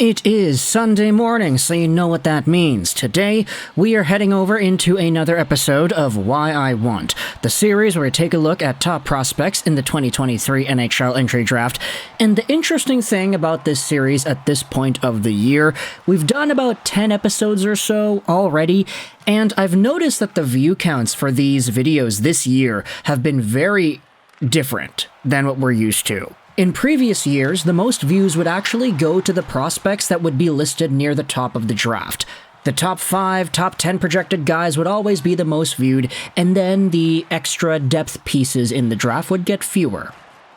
It is Sunday morning, so you know what that means. Today, we are heading over into another episode of Why I Want, the series where we take a look at top prospects in the 2023 NHL entry draft. And the interesting thing about this series at this point of the year, we've done about 10 episodes or so already, and I've noticed that the view counts for these videos this year have been very different than what we're used to. In previous years, the most views would actually go to the prospects that would be listed near the top of the draft. The top 5, top 10 projected guys would always be the most viewed, and then the extra depth pieces in the draft would get fewer.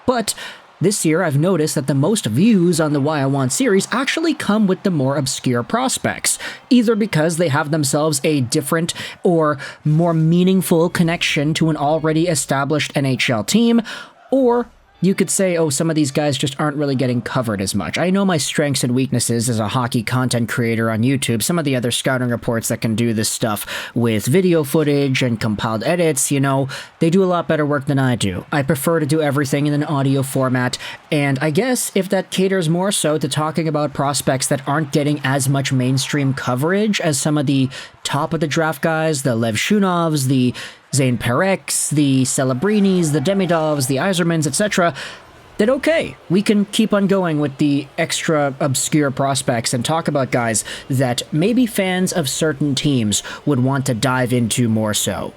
But this year, I've noticed that the most views on the Why I Want series actually come with the more obscure prospects, either because they have themselves a different or more meaningful connection to an already established NHL team, or you could say, oh, some of these guys just aren't really getting covered as much. I know my strengths and weaknesses as a hockey content creator on YouTube. Some of the other scouting reports that can do this stuff with video footage and compiled edits, they do a lot better work than I do. I prefer to do everything in an audio format, and I guess if that caters more so to talking about prospects that aren't getting as much mainstream coverage as some of the top of the draft guys, the Lev Shunovs, the Zane Pereks, the Celebrinis, the Demidovs, the Yzermans, etc., then okay, we can keep on going with the extra obscure prospects and talk about guys that maybe fans of certain teams would want to dive into more so.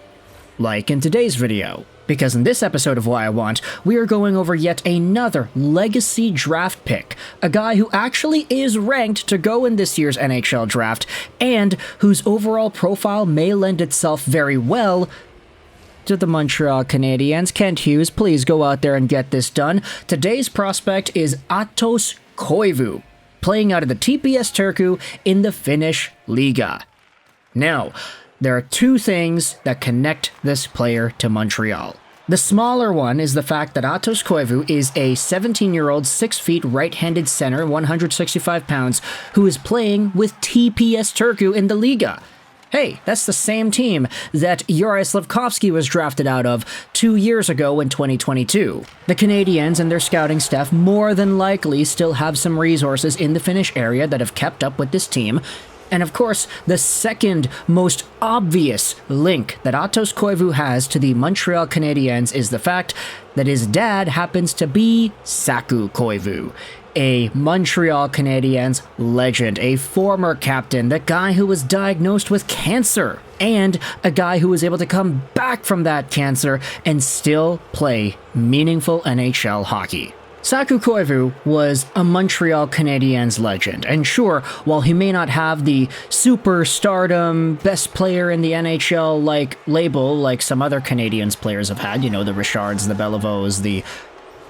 Like in today's video. Because in this episode of Why I Want, we are going over yet another legacy draft pick, a guy who actually is ranked to go in this year's NHL draft, and whose overall profile may lend itself very well to the Montreal Canadiens. Kent Hughes, please go out there and get this done. Today's prospect is Atos Koivu, playing out of the TPS Turku in the Finnish Liga. Now, there are two things that connect this player to Montreal. The smaller one is the fact that Atos Koivu is a 17-year-old 6 feet right-handed center, 165 pounds, who is playing with TPS Turku in the Liga. Hey, that's the same team that Juraj Slafkovsky was drafted out of 2 years ago in 2022. The Canadiens and their scouting staff more than likely still have some resources in the Finnish area that have kept up with this team. And of course, the second most obvious link that Atos Koivu has to the Montreal Canadiens is the fact that his dad happens to be Saku Koivu, a Montreal Canadiens legend, a former captain, the guy who was diagnosed with cancer, and a guy who was able to come back from that cancer and still play meaningful NHL hockey. Saku Koivu was a Montreal Canadiens legend, and sure, while he may not have the superstardom, best player in the NHL label like some other Canadiens players have had, the Richards, the Beliveaus, the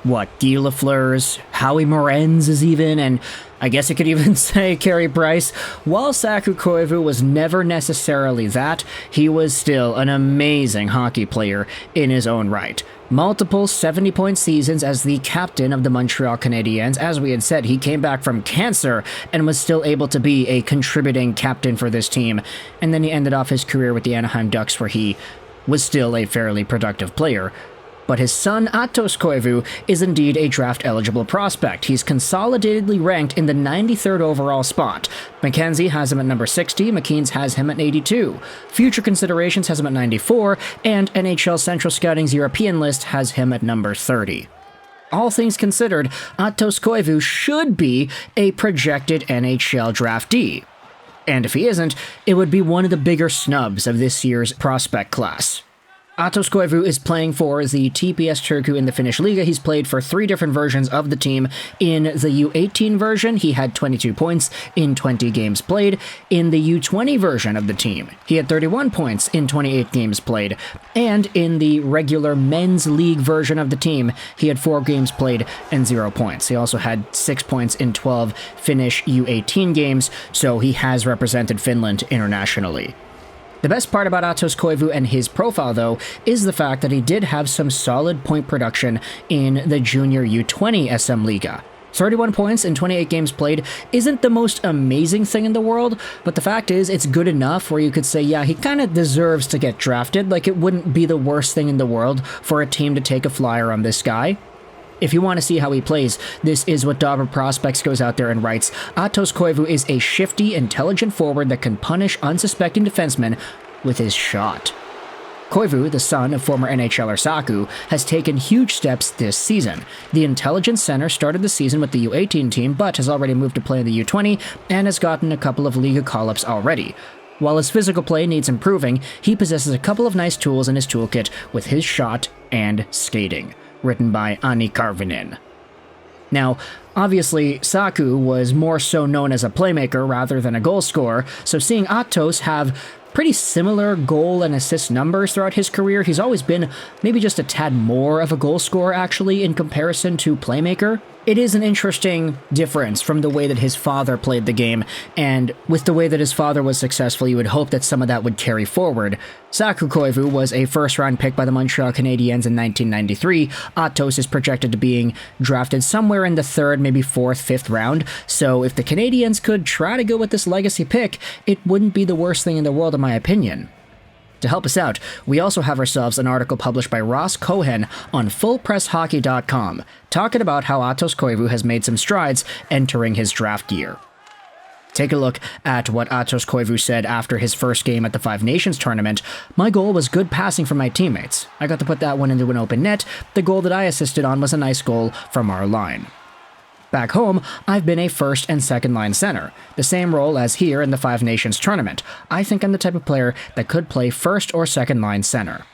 Guy Lafleurs, Howie Morenz is even, and I guess you could even say Carey Price. While Saku Koivu was never necessarily that, he was still an amazing hockey player in his own right. Multiple 70-point seasons as the captain of the Montreal Canadiens. As we had said, he came back from cancer and was still able to be a contributing captain for this team. And then he ended off his career with the Anaheim Ducks, where he was still a fairly productive player. But his son, Atos Koivu, is indeed a draft-eligible prospect. He's consolidatedly ranked in the 93rd overall spot. Mackenzie has him at number 60, McKeen's has him at 82. Future Considerations has him at 94, and NHL Central Scouting's European list has him at number 30. All things considered, Atos Koivu should be a projected NHL draftee. And if he isn't, it would be one of the bigger snubs of this year's prospect class. Atos Koivu is playing for the TPS Turku in the Finnish Liga. He's played for 3 different versions of the team. In the U18 version, he had 22 points in 20 games played. In the U20 version of the team, he had 31 points in 28 games played. And in the regular men's league version of the team, he had 4 games played and 0 points. He also had 6 points in 12 Finnish U18 games, so he has represented Finland internationally. The best part about Atos Koivu and his profile, though, is the fact that he did have some solid point production in the Junior U20 SM Liga. 31 points in 28 games played isn't the most amazing thing in the world, but the fact is it's good enough where you could say, yeah, he kind of deserves to get drafted. It wouldn't be the worst thing in the world for a team to take a flyer on this guy. If you want to see how he plays, this is what Dobber Prospects goes out there and writes. Atos Koivu is a shifty, intelligent forward that can punish unsuspecting defensemen with his shot. Koivu, the son of former NHLer Saku, has taken huge steps this season. The intelligent center started the season with the U18 team, but has already moved to play in the U20 and has gotten a couple of Liga call-ups already. While his physical play needs improving, he possesses a couple of nice tools in his toolkit with his shot and skating. Written by Ani Karvinen. Now, obviously, Saku was more so known as a playmaker rather than a goal scorer, so seeing Atos have pretty similar goal and assist numbers throughout his career, he's always been maybe just a tad more of a goal scorer actually in comparison to playmaker. It is an interesting difference from the way that his father played the game, and with the way that his father was successful, you would hope that some of that would carry forward. Saku Koivu was a first-round pick by the Montreal Canadiens in 1993. Atos is projected to being drafted somewhere in the 3rd, maybe 4th, 5th round, so if the Canadiens could try to go with this legacy pick, it wouldn't be the worst thing in the world in my opinion. To help us out, we also have ourselves an article published by Ross Cohen on FullPressHockey.com, talking about how Atos Koivu has made some strides entering his draft year. Take a look at what Atos Koivu said after his first game at the Five Nations tournament. My goal was good passing from my teammates. I got to put that one into an open net. The goal that I assisted on was a nice goal from our line. Back home, I've been a first and second line center, the same role as here in the Five Nations tournament. I think I'm the type of player that could play first or second line center.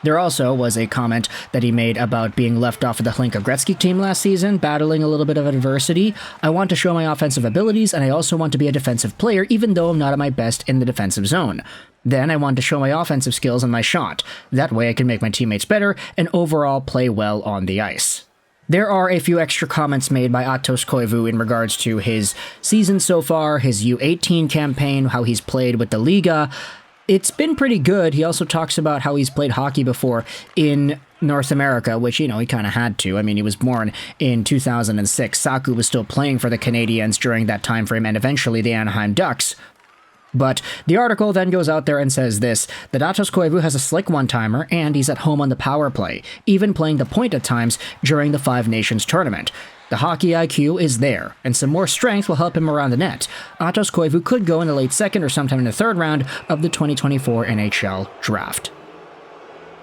There also was a comment that he made about being left off of the Hlinka Gretzky team last season, battling a little bit of adversity. I want to show my offensive abilities, and I also want to be a defensive player, even though I'm not at my best in the defensive zone. Then I want to show my offensive skills and my shot. That way I can make my teammates better and overall play well on the ice. There are a few extra comments made by Atos Koivu in regards to his season so far, his U18 campaign, how he's played with the Liga. It's been pretty good. He also talks about how he's played hockey before in North America, which, he kind of had to. I mean, he was born in 2006. Saku was still playing for the Canadiens during that time frame and eventually the Anaheim Ducks. But the article then goes out there and says this, that Atos Koivu has a slick one-timer and he's at home on the power play, even playing the point at times during the Five Nations tournament. The hockey IQ is there, and some more strength will help him around the net. Atos Koivu could go in the late 2nd or sometime in the 3rd round of the 2024 NHL draft.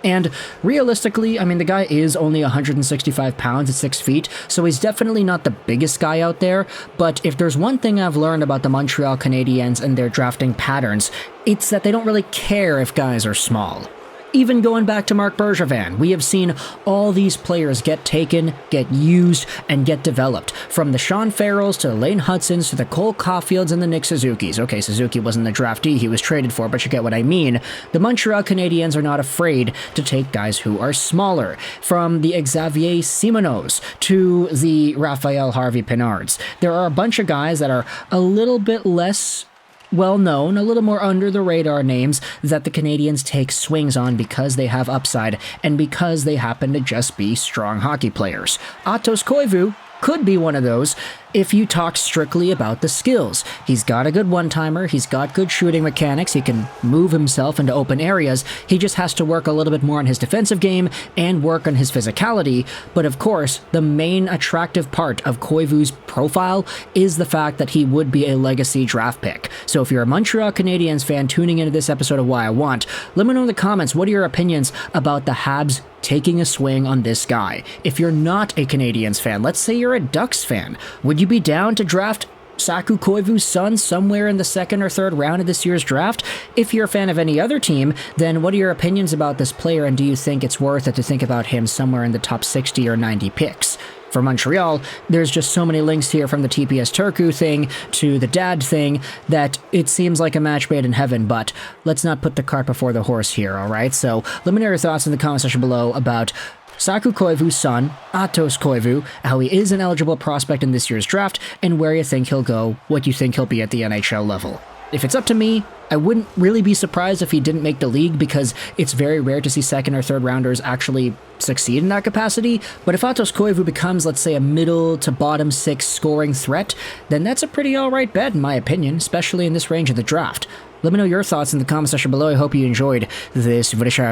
And realistically, I mean, the guy is only 165 pounds at 6 feet, so he's definitely not the biggest guy out there, but if there's one thing I've learned about the Montreal Canadiens and their drafting patterns, it's that they don't really care if guys are small. Even going back to Marc Bergevin, we have seen all these players get taken, get used, and get developed. From the Sean Farrells to the Lane Hudsons to the Cole Caulfields and the Nick Suzukis. Okay, Suzuki wasn't the draftee he was traded for, but you get what I mean. The Montreal Canadiens are not afraid to take guys who are smaller. From the Xavier Simoneaus to the Raphael Harvey Pinards. There are a bunch of guys that are a little bit less well-known, a little more under-the-radar names that the Canadiens take swings on because they have upside and because they happen to just be strong hockey players. Atos Koivu could be one of those if you talk strictly about the skills. He's got a good one-timer, he's got good shooting mechanics, he can move himself into open areas, he just has to work a little bit more on his defensive game and work on his physicality, but of course, the main attractive part of Koivu's profile is the fact that he would be a legacy draft pick. So if you're a Montreal Canadiens fan tuning into this episode of Why I Want, let me know in the comments what are your opinions about the Habs taking a swing on this guy. If you're not a Canadiens fan, let's say you're a Ducks fan, would you be down to draft Saku Koivu's son somewhere in the 2nd or 3rd round of this year's draft? If you're a fan of any other team, then what are your opinions about this player, and do you think it's worth it to think about him somewhere in the top 60 or 90 picks? For Montreal, there's just so many links here from the TPS Turku thing to the dad thing that it seems like a match made in heaven, but let's not put the cart before the horse here, alright? So let me know your thoughts in the comment section below about Saku Koivu's son, Atos Koivu, how he is an eligible prospect in this year's draft, and where you think he'll go, what you think he'll be at the NHL level. If it's up to me, I wouldn't really be surprised if he didn't make the league because it's very rare to see 2nd or 3rd rounders actually succeed in that capacity, but if Atos Koivu becomes, let's say, a middle to bottom 6 scoring threat, then that's a pretty alright bet in my opinion, especially in this range of the draft. Let me know your thoughts in the comment section below. I hope you enjoyed this video.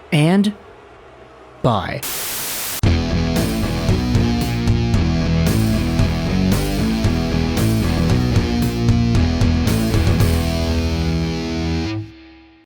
And Bye.